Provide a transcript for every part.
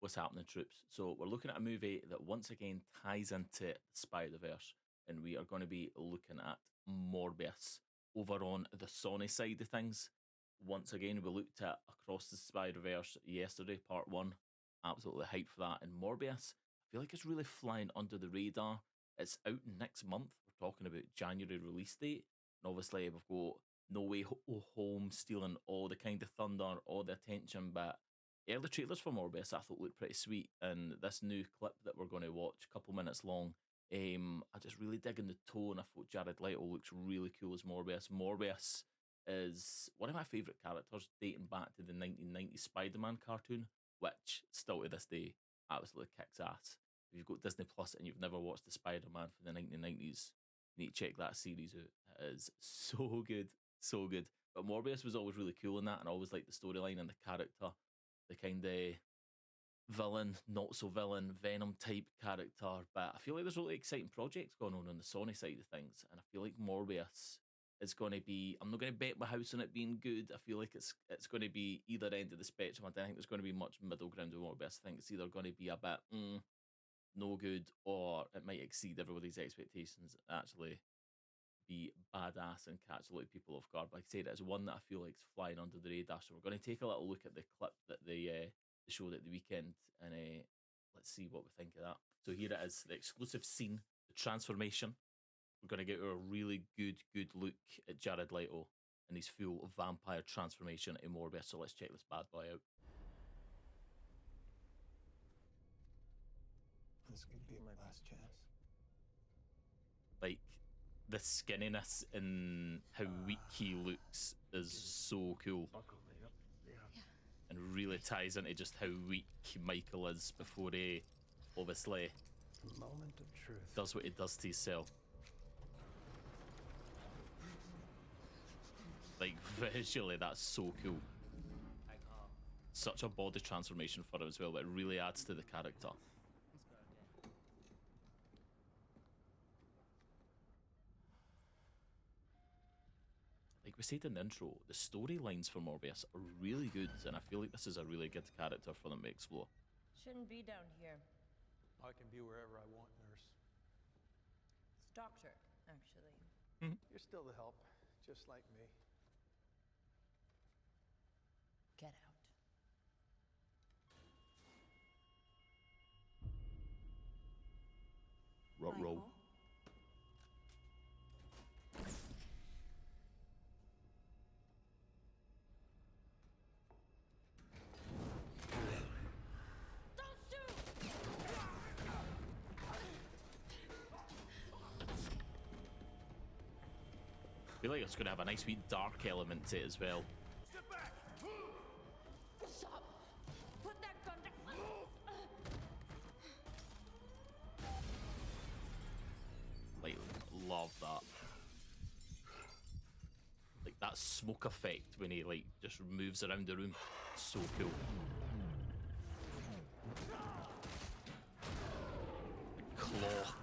What's happening, troops? So we're looking at a movie that once again ties into the Spider-Verse, and we are going to be looking at Morbius over on the Sony side of things. Once again, we looked at Across the Spider-Verse yesterday, part one. Absolutely hyped for that. And Morbius, I feel like it's really flying under the radar. It's out next month. We're talking about January release date. And obviously, we've got No Way Home stealing all the kind of thunder, all the attention, but early trailers for Morbius I thought looked pretty sweet, and this new clip that we're going to watch, a couple minutes long, I just really dig in the tone. I thought Jared Leto looks really cool as Morbius. Morbius is one of my favourite characters, dating back to the 1990 Spider-Man cartoon, which still to this day absolutely kicks ass. If you've got Disney Plus and you've never watched the Spider-Man from the 1990s, you need to check that series out. It is so good, so good. But Morbius was always really cool in that, and I always liked the storyline and the character, the kind of villain, not so villain, Venom type character. But I feel like there's really exciting projects going on the Sony side of things, and I feel like Morbius is going to be. I'm not going to bet my house on it being good. I feel like it's going to be either end of the spectrum. I don't think there's going to be much middle ground with Morbius. I think it's either going to be a bit no good, or it might exceed everybody's expectations. Actually, be badass and catch a lot of people off guard. But like I said, it's one that I feel like is flying under the radar. So we're going to take a little look at the clip that they showed at the weekend, and let's see what we think of that. So here it is, the exclusive scene, the transformation. We're going to get a really good look at Jared Leto and his full vampire transformation in Morbius. So let's check this bad boy out. This could be my last chance. Like, the skinniness and how weak he looks is so cool. And really ties into just how weak Michael is before he obviously The moment of truth. does what he does to himself. Like, visually, that's so cool. Such a body transformation for him as well, but it really adds to the character. Like we said in the intro, the storylines for Morbius are really good, and I feel like this is a really good character for them to explore. Shouldn't be down here. I can be wherever I want, nurse. It's doctor, actually. You're still the help, just like me. Get out. Roll. Don't shoot! I feel like it's going to have a nice wee dark element to it as well. Step back! Stop! Put that gun down! Like, love that. Like, that smoke effect when he, like, just moves around the room. So cool. The claw.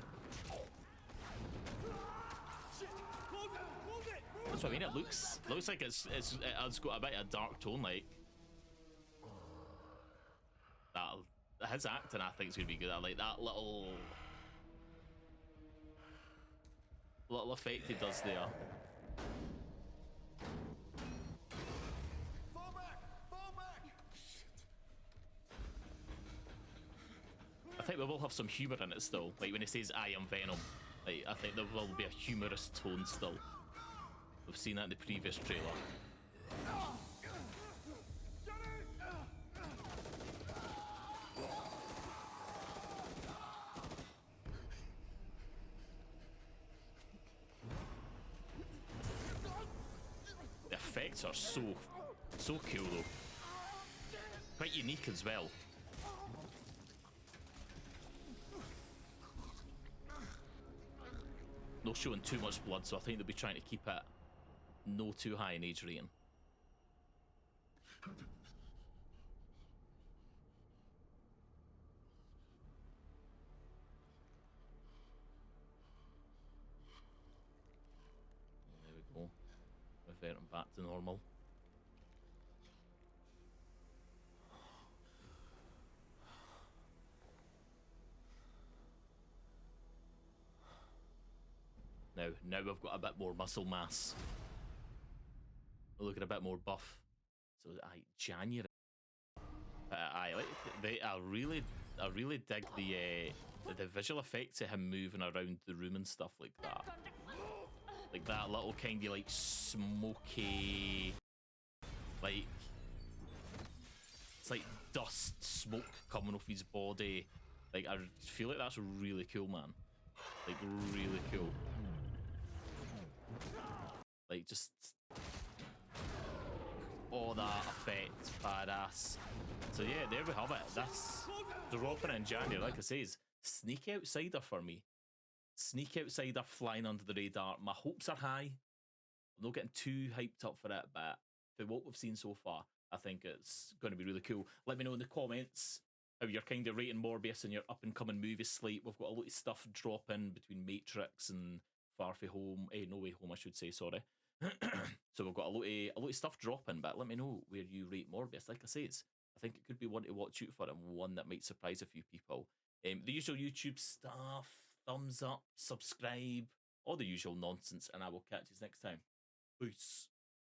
Shit! Close it! Close it! That's what I mean. It looks like it's got a bit of a dark tone. Like that, his acting, I think, is gonna be good. I like that little effect he does there. Fall back! Fall back! I think we will have some humour in it still. Like when he says "I am Venom," like I think there will be a humorous tone still. We've seen that in the previous trailer. The effects are so cool though. Quite unique as well. Not showing too much blood, so I think they'll be trying to keep it no too high in age rating. There we go. Reverting back to normal. now. Now we've got a bit more muscle mass. We're looking a bit more buff. So January. I like I really dig the visual effects of him moving around the room and stuff like that. Like that little kind of like smoky, like it's like dust, smoke coming off his body. Like I feel like that's really cool, man. Like really cool. Like just all that effect, badass. So yeah, there we have it. That's dropping in January. Like I says, Sneak Outsider for me. Sneak Outsider flying under the radar. My hopes are high. I'm not getting too hyped up for it, but for what we've seen so far, I think it's going to be really cool. Let me know in the comments how you're kind of rating Morbius and your up and coming movie slate. We've got a lot of stuff dropping between Matrix and Far From Home. No Way Home, I should say. Sorry. So we've got a lot of stuff dropping. But let me know where you rate Morbius. Like I say, I think it could be one to watch out for and one that might surprise a few people. The usual YouTube stuff. Thumbs up, subscribe, all the usual nonsense, and I will catch you next time. Peace.